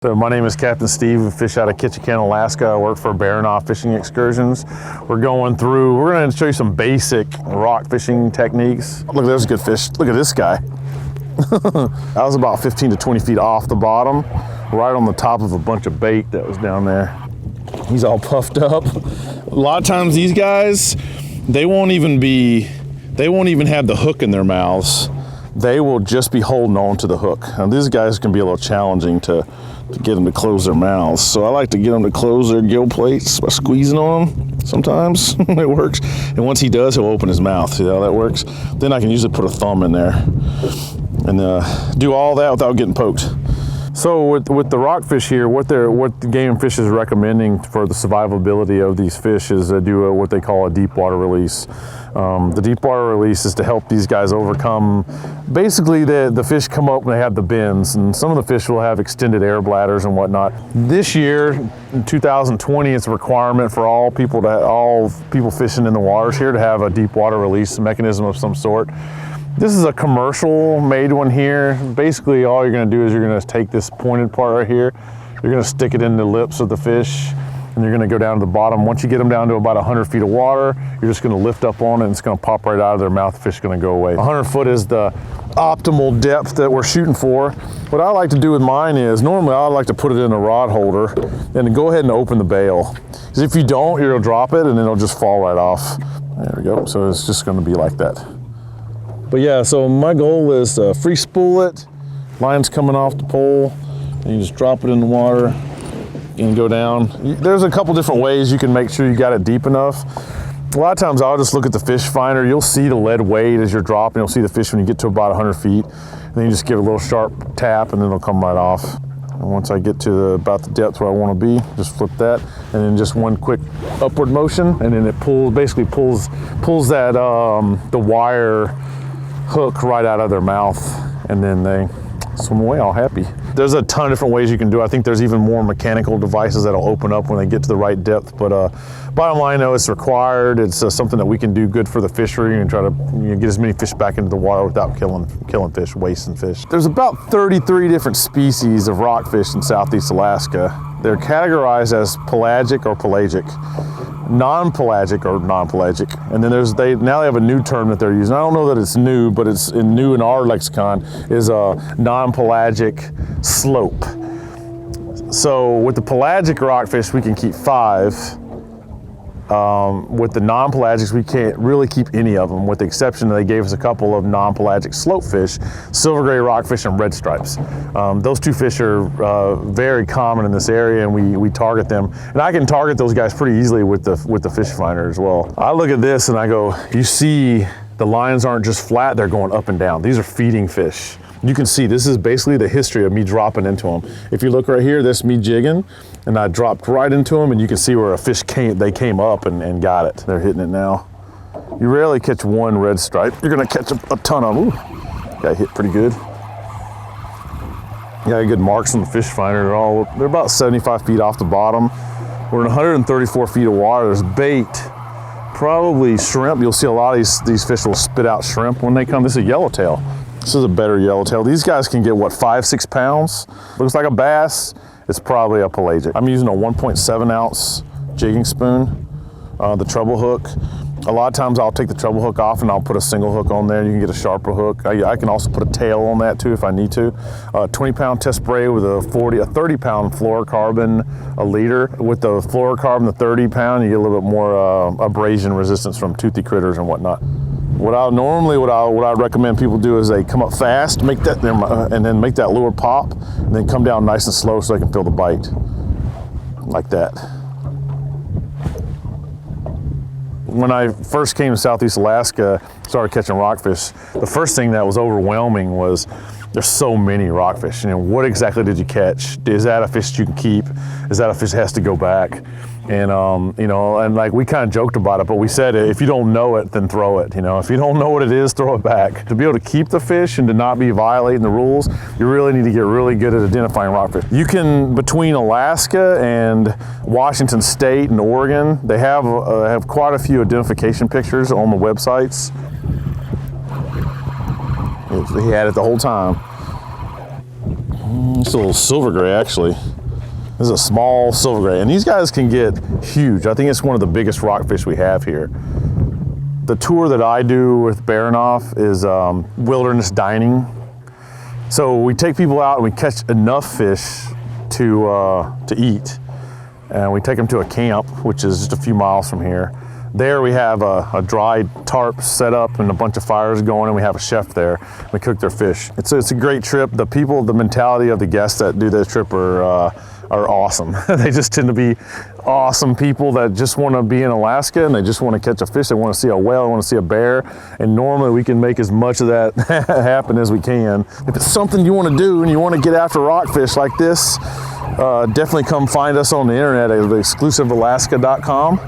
So my name is Captain Steve. I fish out of Kitchikan, Alaska. I work for Barotrauma Fishing Excursions. We're going to show you some basic rock fishing techniques. Look, there's a good fish. Look at this guy. That was about 15 to 20 feet off the bottom, right on the top of a bunch of bait that was down there. He's all puffed up. A lot of times these guys, they won't even have the hook in their mouths. They will just be holding on to the hook. Now these guys can be a little challenging to get them to close their mouths. So I like to get them to close their gill plates by squeezing on them. Sometimes it works. And once he does, he'll open his mouth. See how that works? Then I can usually put a thumb in there and do all that without getting poked. So with the rockfish here, what the Game and Fish is recommending for the survivability of these fish is to do what they call a deep water release. The deep water release is to help these guys overcome, basically the fish come up and they have the bends, and some of the fish will have extended air bladders and whatnot. This year, in 2020, it's a requirement for all people fishing in the waters here to have a deep water release mechanism of some sort. This is a commercial made one here. Basically, all you're gonna do is you're gonna take this pointed part right here, you're gonna stick it in the lips of the fish, and you're gonna go down to the bottom. Once you get them down to about 100 feet of water, you're just gonna lift up on it and it's gonna pop right out of their mouth. The fish is gonna go away. 100 foot is the optimal depth that we're shooting for. What I like to do with mine is, normally I like to put it in a rod holder and then go ahead and open the bail. Because if you don't, you're gonna drop it and then it'll just fall right off. There we go, so it's just gonna be like that. But yeah, so my goal is to free spool it, line's coming off the pole, and you just drop it in the water and go down. There's a couple different ways you can make sure you got it deep enough. A lot of times I'll just look at the fish finder. You'll see the lead weight as you're dropping. You'll see the fish when you get to about 100 feet. And then you just give it a little sharp tap and then it'll come right off. And once I get to about the depth where I want to be, just flip that, and then just one quick upward motion, and then it basically pulls that the wire hook right out of their mouth, and then they swim away all happy. There's a ton of different ways you can do it. I think there's even more mechanical devices that'll open up when they get to the right depth, but bottom line though, it's required. It's something that we can do good for the fishery and try to get as many fish back into the water without killing fish, wasting fish. There's about 33 different species of rockfish in Southeast Alaska. They're categorized as pelagic or pelagic, non-pelagic or non-pelagic, and then now they have a new term that they're using. I don't know that it's new, but it's new in our lexicon, is a non-pelagic slope. So with the pelagic rockfish, we can keep 5. With the non-pelagics, we can't really keep any of them, with the exception that they gave us a couple of non-pelagic slope fish, silver gray rockfish and red stripes. Those two fish are very common in this area, and we target them. And I can target those guys pretty easily with the fish finder as well. I look at this and I go, you see the lines aren't just flat, they're going up and down. These are feeding fish. You can see this is basically the history of me dropping into them. If you look right here, this is me jigging, and I dropped right into them, and you can see where a fish they came up and got it. They're hitting it now. You rarely catch one red stripe. You're gonna catch a ton of them. Ooh, got hit pretty good. Got good marks on the fish finder. They're about 75 feet off the bottom. We're in 134 feet of water. There's bait, probably shrimp. You'll see a lot of these fish will spit out shrimp when they come. This is a yellowtail. This is a better yellowtail. These guys can get, what, 5-6 pounds? Looks like a bass. It's probably a pelagic. I'm using a 1.7 ounce jigging spoon, the treble hook. A lot of times I'll take the treble hook off and I'll put a single hook on there. You can get a sharper hook. I can also put a tail on that too if I need to. 20-pound test spray with a 30-pound fluorocarbon a leader. With the fluorocarbon, the 30-pound, you get a little bit more abrasion resistance from toothy critters and whatnot. What I recommend people do is they come up fast, make that and then make that lure pop, and then come down nice and slow so they can feel the bite, like that. When I first came to Southeast Alaska, started catching rockfish, the first thing that was overwhelming was there's so many rockfish. What exactly did you catch? Is that a fish you can keep? Is that a fish that has to go back? And and like we kind of joked about it, but we said if you don't know it, then throw it. If you don't know what it is, throw it back. To be able to keep the fish and to not be violating the rules, you really need to get really good at identifying rockfish. You can, between Alaska and Washington State and Oregon, they have quite a few identification pictures on the websites. He had it the whole time. It's a little silver gray, actually. This is a small silver gray, and these guys can get huge. I think it's one of the biggest rockfish we have here. The tour that I do with Baronoff is wilderness dining. So we take people out and we catch enough fish to eat. And we take them to a camp, which is just a few miles from here. There we have a dry tarp set up and a bunch of fires going, and we have a chef there. We cook their fish. It's a great trip. The people, the mentality of the guests that do this trip are awesome. They just tend to be awesome people that just want to be in Alaska and they just want to catch a fish. They want to see a whale, they want to see a bear. And normally we can make as much of that happen as we can. If it's something you want to do and you want to get after rockfish like this, definitely come find us on the internet at exclusivealaska.com.